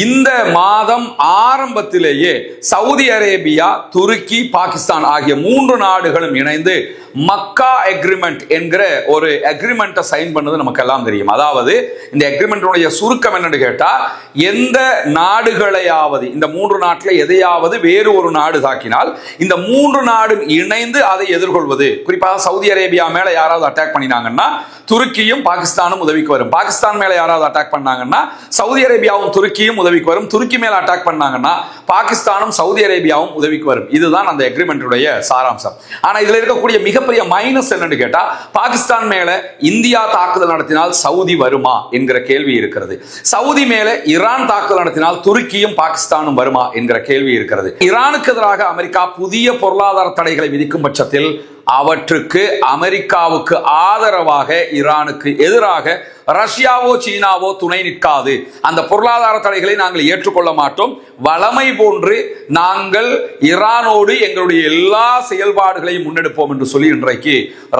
இந்த மாதம் ஆரம்பத்திலேயே சவுதி அரேபியா, துருக்கி, பாகிஸ்தான் ஆகிய 3 நாடுகளும் இணைந்து மக்கா அக்ரிமெண்ட் என்கிற ஒரு அக்ரிமெண்ட்டை சைன் பண்ணது நமக்கு எல்லாம் தெரியும். அதாவது இந்த அக்ரிமெண்ட்டுடைய சுருக்கம் என்னன்னு கேட்டா, எந்த நாடுகளையாவது இந்த 3 நாட்டில் எதையாவது வேறு ஒரு நாடு தாக்கினால் இந்த 3 நாடும் இணைந்து அதை எதிர்கொள்வது. குறிப்பாக சவுதி அரேபியா மேல யாராவது அட்டாக் பண்ணினாங்கன்னா துருக்கியும் பாகிஸ்தானும் உதவிக்கு வரும். பாகிஸ்தான் மேல யாராவது அட்டாக் பண்ணாங்கன்னா சவுதி அரேபியாவும் துருக்கியும் உதவிக்கு வரும். துருக்கி மேல அட்டாக் பண்ணாங்கன்னா பாகிஸ்தானும் சவுதி அரேபியாவும் உதவிக்கு வரும். இதுதான் அந்த அக்ரிமெண்ட்டுடைய சாராம்சம். ஆனா இதுல இருக்கக்கூடிய மிகப்பெரிய மைனஸ் என்னன்னு கேட்டா, பாகிஸ்தான் மேல இந்தியா தாக்குதல் நடத்தினால் சவுதி வருமா என்கிற கேள்வி இருக்கிறது. சவுதி மேல ஈரான் தாக்குதல் நடத்தினால் துருக்கியும் பாகிஸ்தானும் வருமா என்கிற கேள்வி இருக்கிறது. ஈரானுக்கு எதிராக அமெரிக்கா புதிய பொருளாதார தடைகளை விதிக்கும் பட்சத்தில் அவற்றுக்கு அமெரிக்காவுக்கு ஆதரவாக ஈரானுக்கு எதிராக ரஷ்யாவோ சீனாவோ துணை நிற்காது. அந்த பொருளாதார தடைகளை நாங்கள் ஏற்றுக்கொள்ள மாட்டோம். வளமை போன்று நாங்கள் ஈரானோடு எங்களுடைய எல்லா செயல்பாடுகளையும் முன்னெடுப்போம் என்று சொல்லி இன்றைக்கு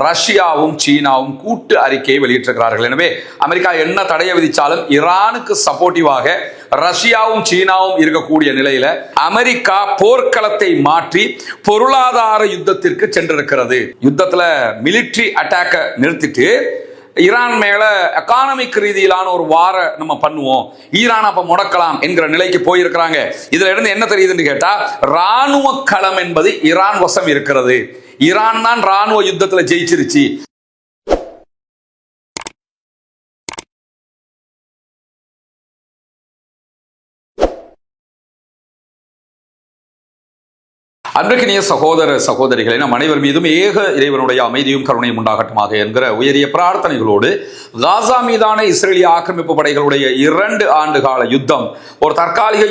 ரஷ்யாவும் சீனாவும் கூட்டு அறிக்கையை வெளியிட்டிருக்கிறார்கள். எனவே அமெரிக்கா என்ன தடையை விதித்தாலும் ஈரானுக்கு சப்போர்ட்டிவாக ரஷ்யாவும் சீனாவும் இருக்கக்கூடிய நிலையில அமெரிக்கா போர்க்களத்தை மாற்றி பொருளாதார யுத்தத்திற்கு சென்றிருக்கிறது. யுத்தத்துல மிலிட்டரி அட்டாக்க நிறுத்திட்டு ஈரான் மேல எக்கானமிக் ரீதியிலான ஒரு வார நம்ம பண்ணுவோம், ஈரான் அப்ப முடக்கலாம் என்கிற நிலைக்கு போயிருக்கிறாங்க. இதுல இருந்து என்ன தெரியுதுன்னு கேட்டா, ராணுவ களம் என்பது ஈரான் வசம் இருக்கிறது. ஈரான் தான் ராணுவ யுத்தத்துல ஜெயிச்சிருச்சு. அன்றைக்கினிய சகோதர சகோதரிகளை நம் அனைவர் மீதும் ஏக இறைவனுடைய அமைதியும் கருணையும் உண்டாகட்டுமாக என்கிற உயரிய பிரார்த்தனைகளோடு, காசா மீதான இஸ்ரேலிய ஆக்கிரமிப்பு படைகளுடைய 2 ஆண்டு கால யுத்தம் ஒரு தற்காலிக